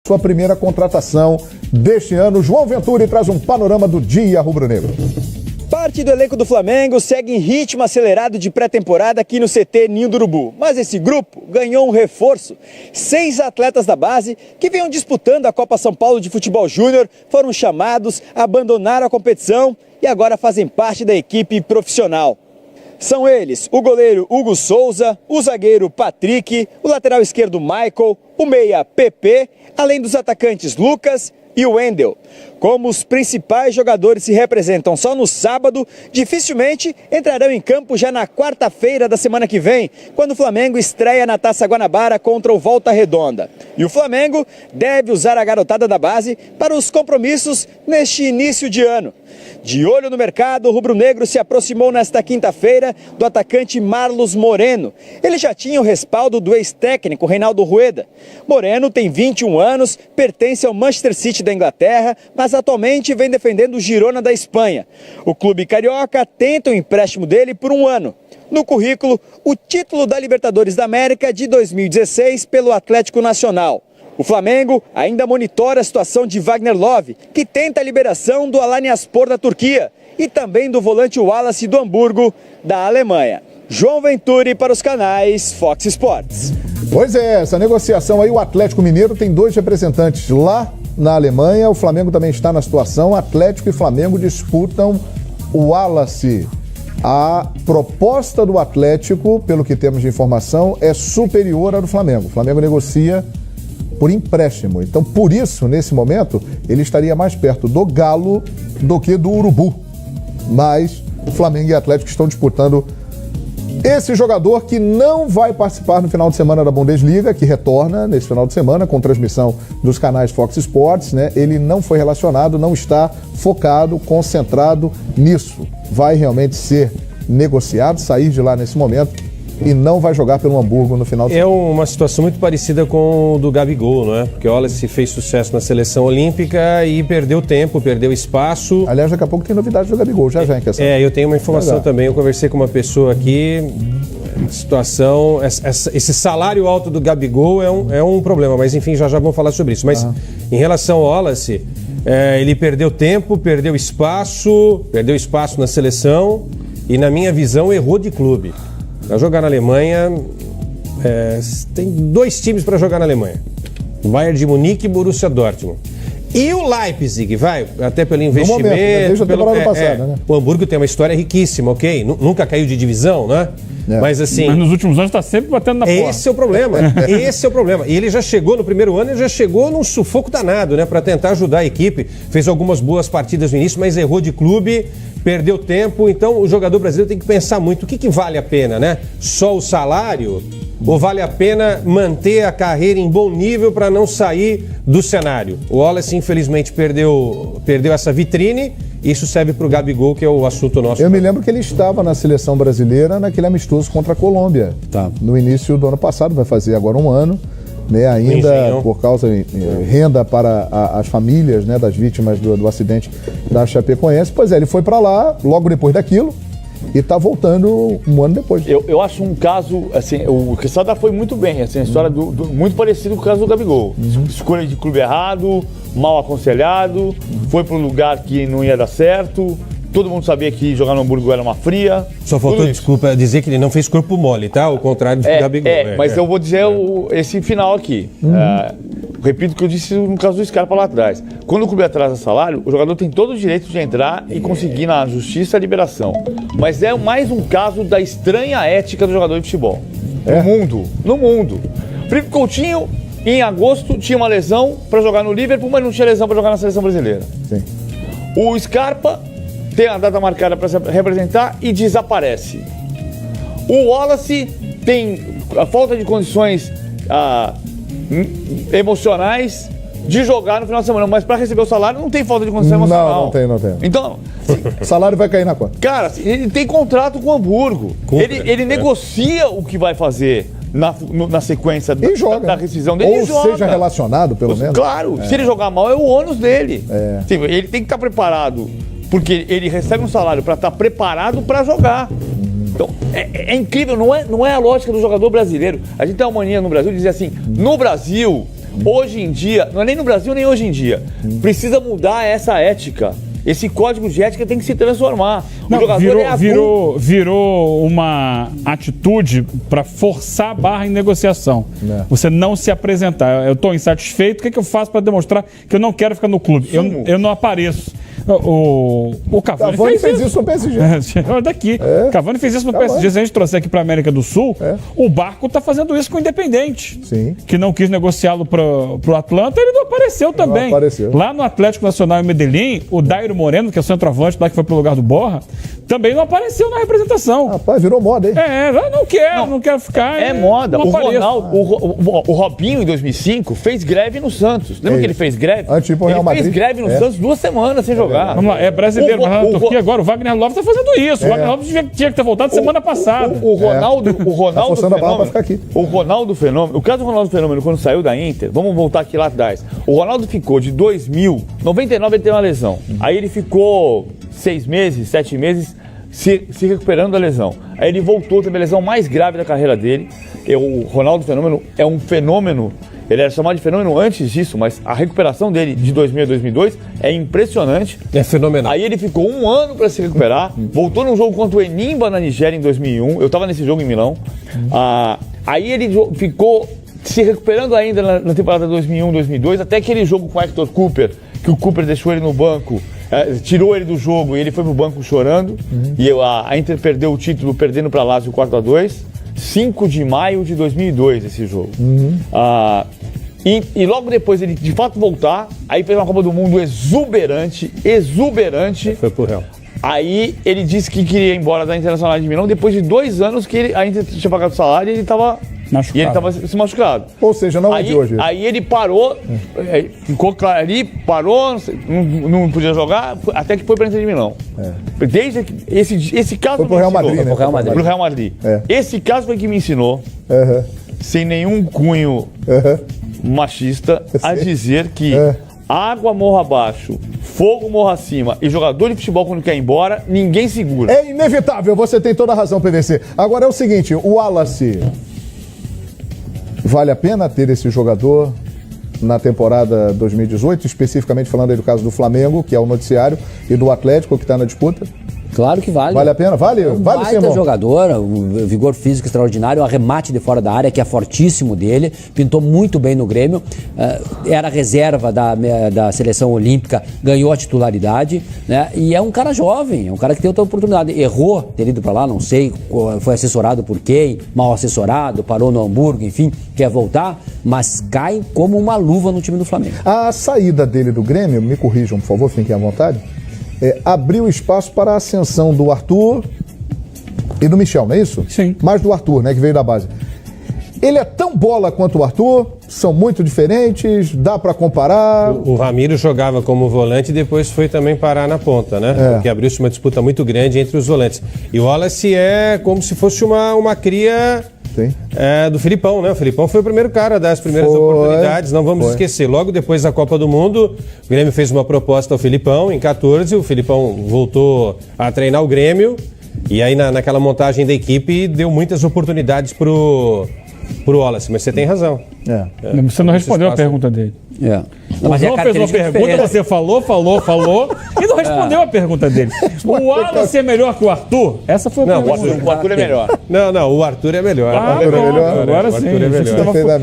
sua primeira contratação deste ano. João Venturi traz um panorama do dia rubro-negro. Parte do elenco do Flamengo segue em ritmo acelerado de pré-temporada aqui no CT Ninho do Urubu. Mas esse grupo ganhou um reforço. 6 atletas da base que vinham disputando a Copa São Paulo de Futebol Júnior foram chamados, abandonaram a competição e agora fazem parte da equipe profissional. São eles o goleiro Hugo Souza, o zagueiro Patrick, o lateral esquerdo Michael, o meia Pepe, além dos atacantes Lucas e o Wendel. Como os principais jogadores se representam só no sábado, dificilmente entrarão em campo já na quarta-feira da semana que vem, quando o Flamengo estreia na Taça Guanabara contra o Volta Redonda. E o Flamengo deve usar a garotada da base para os compromissos neste início de ano. De olho no mercado, o rubro-negro se aproximou nesta quinta-feira do atacante Marlos Moreno. Ele já tinha o respaldo do ex-técnico Reinaldo Rueda. Moreno tem 21 anos, pertence ao Manchester City da Inglaterra, mas atualmente vem defendendo o Girona da Espanha. O clube carioca tenta o empréstimo dele por 1 ano. No currículo, o título da Libertadores da América de 2016 pelo Atlético Nacional. O Flamengo ainda monitora a situação de Wagner Love, que tenta a liberação do Alanyaspor da Turquia e também do volante Wallace do Hamburgo, da Alemanha. João Venturi para os canais Fox Sports. Pois é, essa negociação aí, o Atlético Mineiro tem 2 representantes lá na Alemanha, o Flamengo também está na situação, Atlético e Flamengo disputam o Wallace. A proposta do Atlético, pelo que temos de informação, é superior à do Flamengo. O Flamengo negocia por empréstimo. Então, por isso, nesse momento, ele estaria mais perto do Galo do que do Urubu. Mas o Flamengo e o Atlético estão disputando esse jogador que não vai participar no final de semana da Bundesliga, que retorna nesse final de semana com transmissão dos canais Fox Sports, né? Ele não foi relacionado, não está focado, concentrado nisso. Vai realmente ser negociado, sair de lá nesse momento e não vai jogar pelo Hamburgo no final de semana. É uma situação muito parecida com o do Gabigol, não é? Porque o Wallace fez sucesso na seleção olímpica e perdeu tempo, perdeu espaço. Aliás, daqui a pouco tem novidade do Gabigol, já em questão. Eu tenho uma informação também, eu conversei com uma pessoa aqui, situação, esse salário alto do Gabigol é um problema, mas enfim, já vamos falar sobre isso. Mas em relação ao Wallace, ele perdeu tempo, perdeu espaço na seleção e, na minha visão, errou de clube. Para jogar na Alemanha, tem 2 times para jogar na Alemanha. Bayern de Munique e Borussia Dortmund. E o Leipzig, até pelo investimento... Desde a temporada passada, né? O Hamburgo tem uma história riquíssima, ok? Nunca caiu de divisão, né? Mas assim... Mas nos últimos anos está sempre batendo na porta. Esse é o problema. E ele já chegou no primeiro ano, ele já chegou num sufoco danado, né? Para tentar ajudar a equipe. Fez algumas boas partidas no início, mas errou de clube, perdeu tempo. Então o jogador brasileiro tem que pensar muito. O que vale a pena, né? Só o salário? Ou vale a pena manter a carreira em bom nível para não sair do cenário? O Wallace, infelizmente, perdeu essa vitrine. Isso serve para o Gabigol, que é o assunto nosso. Eu me lembro que ele estava na seleção brasileira naquele amistoso contra a Colômbia. No início do ano passado, vai fazer agora 1 ano. Né, ainda por causa de renda para as famílias, né, das vítimas do acidente da Chapecoense. Pois é, ele foi para lá logo depois daquilo e está voltando 1 ano depois. Eu acho um caso, assim, o Quesada foi muito bem, assim, a história muito parecido com o caso do Gabigol. Escolha de clube errado, mal aconselhado, foi para um lugar que não ia dar certo. Todo mundo sabia que jogar no Hamburgo era uma fria. Só faltou, desculpa, dizer que ele não fez corpo mole, tá? Ao contrário do Gabigol. Mas eu vou dizer esse final aqui. Repito o que eu disse no caso do Scarpa lá atrás. Quando o clube atrasa salário, o jogador tem todo o direito de entrar e conseguir na justiça a liberação. Mas é mais um caso da estranha ética do jogador de futebol. No mundo. Felipe Coutinho, em agosto, tinha uma lesão para jogar no Liverpool, mas não tinha lesão para jogar na seleção brasileira. Sim. O Scarpa tem a data marcada para se representar e desaparece. O Wallace tem a falta de condições emocionais de jogar no final de semana, mas para receber o salário não tem falta de condição emocional. Não tem. Então, o salário vai cair na conta. Cara, ele tem contrato com o Hamburgo. Ele negocia o que vai fazer na sequência da rescisão dele. Ou seja relacionado, pelo menos. Claro, se ele jogar mal é o ônus dele. Sim, ele tem que estar preparado, porque ele recebe um salário para estar preparado para jogar. Então, é incrível, não é a lógica do jogador brasileiro. A gente tem uma mania no Brasil de dizer assim, no Brasil, Hoje em dia, não é nem no Brasil, nem hoje em dia, precisa mudar essa ética. Esse código de ética tem que se transformar. Não, virou uma atitude para forçar a barra em negociação. Você não se apresentar. Eu estou insatisfeito, o que eu faço para demonstrar que eu não quero ficar no clube? Eu não apareço. O Cavani fez isso no PSG. Olha daqui. Cavani fez isso no PSG. Se a gente trouxer aqui para a América do Sul, o Barco está fazendo isso com o Independente. Sim. Que não quis negociá-lo para o Atlanta, ele não apareceu também. Lá no Atlético Nacional em Medellín, o Dairo Moreno, que é o centroavante lá que foi pro lugar do Borja, também não apareceu na representação. Rapaz, virou moda, hein? Não quero ficar. É moda. O Robinho, em 2005, fez greve no Santos. Lembra que ele fez greve? Real Madrid. Fez greve no Santos 2 semanas sem jogar. Vamos lá, é brasileiro, mas na Turquia agora o Wagner Love está fazendo isso. O Wagner Love tinha que ter voltado semana passada. O Ronaldo Fenômeno, ficar aqui. o Ronaldo Fenômeno, o caso do Ronaldo Fenômeno, quando saiu da Inter, vamos voltar aqui lá atrás. O Ronaldo ficou de 2000, 99 ele teve uma lesão. Aí ele ficou 6 meses, 7 meses se recuperando da lesão. Aí ele voltou, teve a lesão mais grave da carreira dele. O Ronaldo Fenômeno é um fenômeno. Ele era chamado de fenômeno antes disso, mas a recuperação dele de 2000 a 2002 é impressionante. É fenomenal. Aí ele ficou 1 ano para se recuperar, voltou num jogo contra o Enimba na Nigéria em 2001. Eu estava nesse jogo em Milão. Aí ele ficou se recuperando ainda na temporada 2001, 2002, até aquele jogo com o Hector Cooper, que o Cooper deixou ele no banco, tirou ele do jogo e ele foi pro banco chorando. E a Inter perdeu o título, perdendo para Lazio 4-2. 5 de maio de 2002 esse jogo. E logo depois ele de fato voltar, aí fez uma Copa do Mundo exuberante. Foi pro Real. Aí ele disse que queria ir embora da Internacional de Milão depois de 2 anos que a Inter tinha pagado o salário e ele estava machucado. E ele estava se machucado. Ou seja, não é de hoje. Aí ele parou, ficou claro ali, parou, não podia jogar, até que foi para a Inter de Milão. Desde que esse caso foi pro Real Madrid, né? Pro Real Madrid. Esse caso foi que me ensinou, sem nenhum cunho machista, a dizer que água morra abaixo, fogo morra acima e jogador de futebol quando quer ir embora, ninguém segura. É inevitável, você tem toda a razão, PVC. Agora é o seguinte, o Wallace, vale a pena ter esse jogador na temporada 2018, especificamente falando aí do caso do Flamengo, que é o noticiário, e do Atlético, que está na disputa? Claro que vale. Vale a pena? Vale, Simão. Jogador, um vigor físico extraordinário, um arremate de fora da área, que é fortíssimo dele, pintou muito bem no Grêmio, era reserva da seleção olímpica, ganhou a titularidade, né? E é um cara jovem, é um cara que tem outra oportunidade. Errou ter ido para lá, não sei, foi assessorado por quem, mal assessorado, parou no Hamburgo, enfim, quer voltar, mas cai como uma luva no time do Flamengo. A saída dele do Grêmio, me corrijam, por favor, fiquem à vontade, abriu espaço para a ascensão do Arthur e do Michel, não é isso? Sim. Mais do Arthur, né, que veio da base. Ele é tão bola quanto o Arthur? São muito diferentes? Dá para comparar? O Ramiro jogava como volante e depois foi também parar na ponta, né? Porque abriu-se uma disputa muito grande entre os volantes. E o Wallace é como se fosse uma cria do Filipão, né? O Filipão foi o primeiro cara a dar as primeiras oportunidades, não vamos esquecer. Logo depois da Copa do Mundo, o Grêmio fez uma proposta ao Filipão em 14, o Filipão voltou a treinar o Grêmio e aí naquela montagem da equipe deu muitas oportunidades pro Wallace, mas você tem razão. Você não respondeu a pergunta dele. Mas João fez uma pergunta, você falou e não respondeu a pergunta dele. O Wallace é melhor que o Arthur? Essa foi a pergunta. O Arthur é melhor. Não, o Arthur é melhor. Agora sim.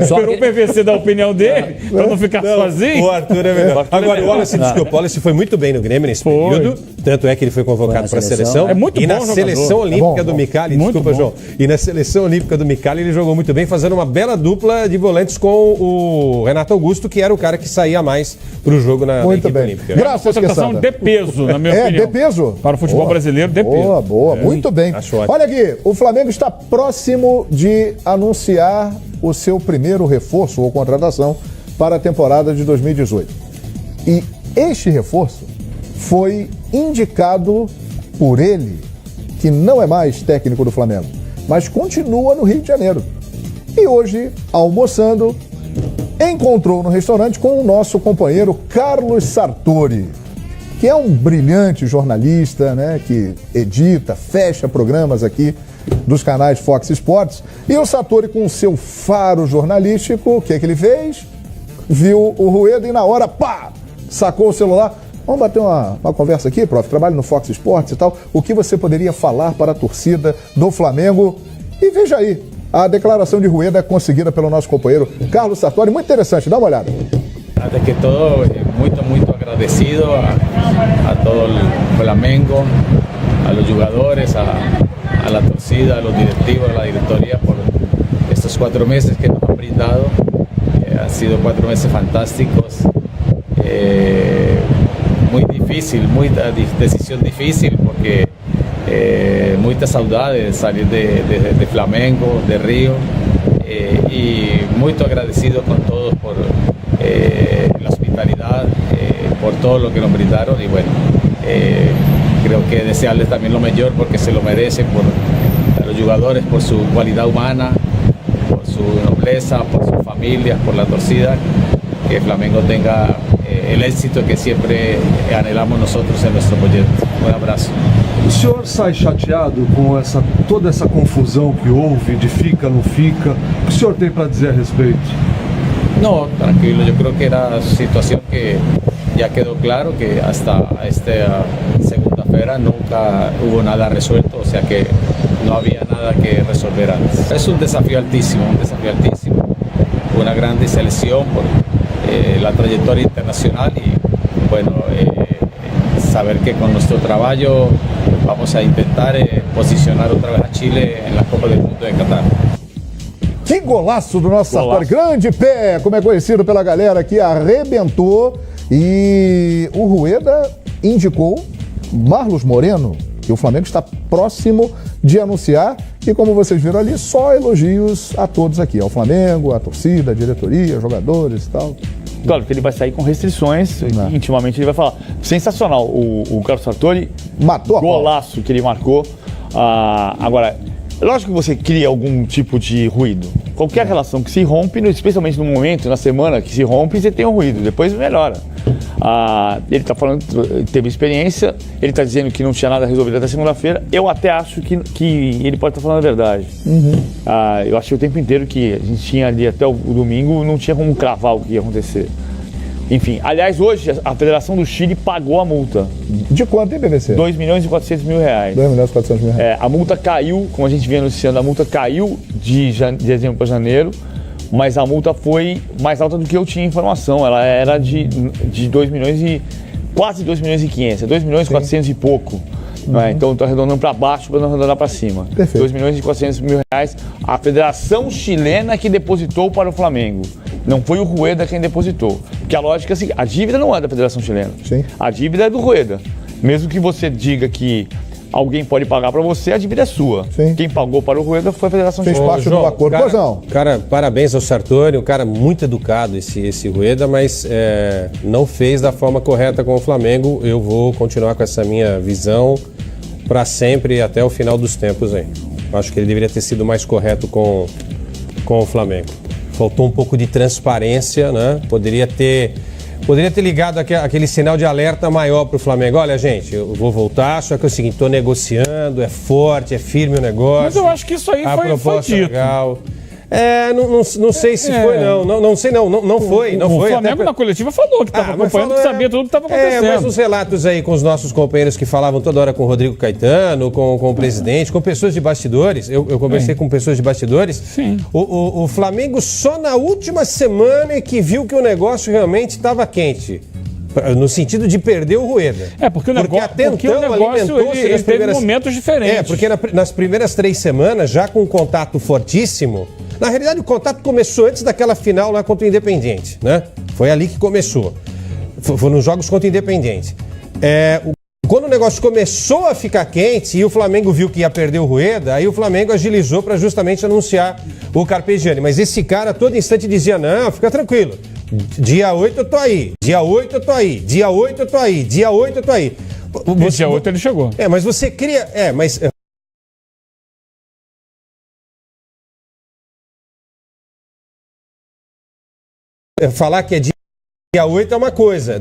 Esperou o PVC dar a opinião dele, para não ficar sozinho. O Arthur é melhor. Agora, o Wallace, desculpa, o Wallace foi muito bem no Grêmio nesse período, tanto é que ele foi convocado para a seleção. É muito e bom na seleção olímpica do Micali, desculpa, João, e na seleção olímpica do Micali ele jogou muito bem, fazendo uma bela dupla de volantes com o Renato Augusto, que era o cara que saía mais pro jogo na equipe olímpica. Graças, contratação de peso, na minha opinião. De peso? Para o futebol brasileiro, de peso. Boa. Muito bem. Olha aqui, o Flamengo está próximo de anunciar o seu primeiro reforço ou contratação para a temporada de 2018. E este reforço foi indicado por ele, que não é mais técnico do Flamengo, mas continua no Rio de Janeiro. E hoje, almoçando, encontrou no restaurante com o nosso companheiro Carlos Sartori, que é um brilhante jornalista, né, que edita, fecha programas aqui dos canais Fox Sports. E o Sartori, com o seu faro jornalístico, o que é que ele fez? viu o Rueda e na hora, pá, sacou o celular. Vamos bater uma conversa aqui, prof. Trabalho no Fox Sports e tal. O que você poderia falar para a torcida do Flamengo? E veja aí, a declaração de Rueda conseguida pelo nosso companheiro Carlos Sartori. Muito interessante, dá uma olhada. Antes que todo, muito agradecido a todo el Flamengo, a los jugadores, a la torcida, a los directivos, a la directoría por estos 4 meses que nos han brindado. Han sido 4 meses fantásticos. Muy difícil, muita decisión difícil porque muita saudade de salir de Flamengo, de Río y muy agradecido con todos por la hospitalidad, por todo lo que nos brindaron y bueno, creo que desearles también lo mejor porque se lo merecen a los jugadores por su cualidad humana, por su nobleza, por sus familias, por la torcida, que Flamengo tenga el éxito que siempre anhelamos nosotros en nuestro proyecto. Un abrazo. O senhor sai chateado com toda essa confusão que houve, de fica, não fica? O que o senhor tem para dizer a respeito? No, tranquilo, yo creo que era situación que ya quedó claro que hasta esta segunda-feira nunca hubo nada resuelto, o sea que no había nada que resolver antes. Es un desafío altísimo, una grande selección por la trayectoria internacional y bueno, saber que con nuestro trabajo vamos a intentar posicionar otra vez a Chile en la Copa del Mundo de Qatar. Que golaço do nosso Sartori. Grande pé, como é conhecido pela galera, que arrebentou. E o Rueda indicou Marlos Moreno, que o Flamengo está próximo de anunciar. E como vocês viram ali, só elogios a todos aqui. Ao Flamengo, à torcida, à diretoria, jogadores e tal. Claro que ele vai sair com restrições, intimamente ele vai falar. Sensacional, o Carlos Sartori matou a golaço que ele marcou. Agora, lógico que você cria algum tipo de ruído. Qualquer relação que se rompe, especialmente no momento, na semana que se rompe, você tem um ruído, depois melhora. Ele está falando, teve experiência, ele está dizendo que não tinha nada resolvido até segunda-feira. Eu até acho que ele pode estar falando a verdade. Eu achei o tempo inteiro que a gente tinha ali até o domingo, não tinha como cravar o que ia acontecer. Enfim, aliás, hoje a Federação do Chile pagou a multa. De quanto, hein, BBC? 2 milhões e 400 mil reais. 2 milhões e 400 mil reais. A multa caiu, como a gente vê anunciando, a multa caiu de dezembro para janeiro, mas a multa foi mais alta do que eu tinha informação. Ela era de 2 milhões e quase 2 milhões e 500, 2 milhões e 400 e pouco. Então estou arredondando para baixo para não arredondar para cima. Perfeito. 2 milhões e 400 mil reais, a Federação Chilena que depositou para o Flamengo. Não foi o Rueda quem depositou. Porque a lógica é assim, a dívida não é da Federação Chilena. Sim. A dívida é do Rueda. Mesmo que você diga que alguém pode pagar para você, a dívida é sua. Sim. Quem pagou para o Rueda foi a Federação Fez Chilena. parte do acordo. Cara, parabéns ao Sartori, um cara muito educado esse Rueda, mas não fez da forma correta com o Flamengo. Eu vou continuar com essa minha visão para sempre até o final dos tempos aí. Acho que ele deveria ter sido mais correto com o Flamengo. Faltou um pouco de transparência, né? Poderia ter ligado aquele sinal de alerta maior para o Flamengo. Olha, gente, eu vou voltar, só que é o seguinte, estou negociando, é forte, é firme o negócio. Mas eu acho que isso aí foi dito. Legal. Não sei se foi, não. Não sei, não foi. O Flamengo na coletiva falou que estava acompanhando, que sabia tudo o que estava acontecendo. Mas os relatos aí com os nossos companheiros que falavam toda hora com o Rodrigo Caetano, com o presidente, com pessoas de bastidores, eu conversei com pessoas de bastidores. Sim. O Flamengo só na última semana é que viu que o negócio realmente estava quente. No sentido de perder o Rueda. Porque o negócio ele teve momentos diferentes. Porque nas primeiras 3 semanas, já com um contato fortíssimo, na realidade o contato começou antes daquela final lá contra o Independiente, né? Foi ali que começou. Foi nos jogos contra o Independiente. Quando o negócio começou a ficar quente e o Flamengo viu que ia perder o Rueda, aí o Flamengo agilizou para justamente anunciar o Carpegiani. Mas esse cara a todo instante dizia, não, fica tranquilo. Dia 8 eu tô aí, dia 8 eu tô aí, dia 8 eu tô aí, dia 8 eu tô aí. Dia 8 ele chegou. Mas você cria... Falar que é dia 8 é uma coisa.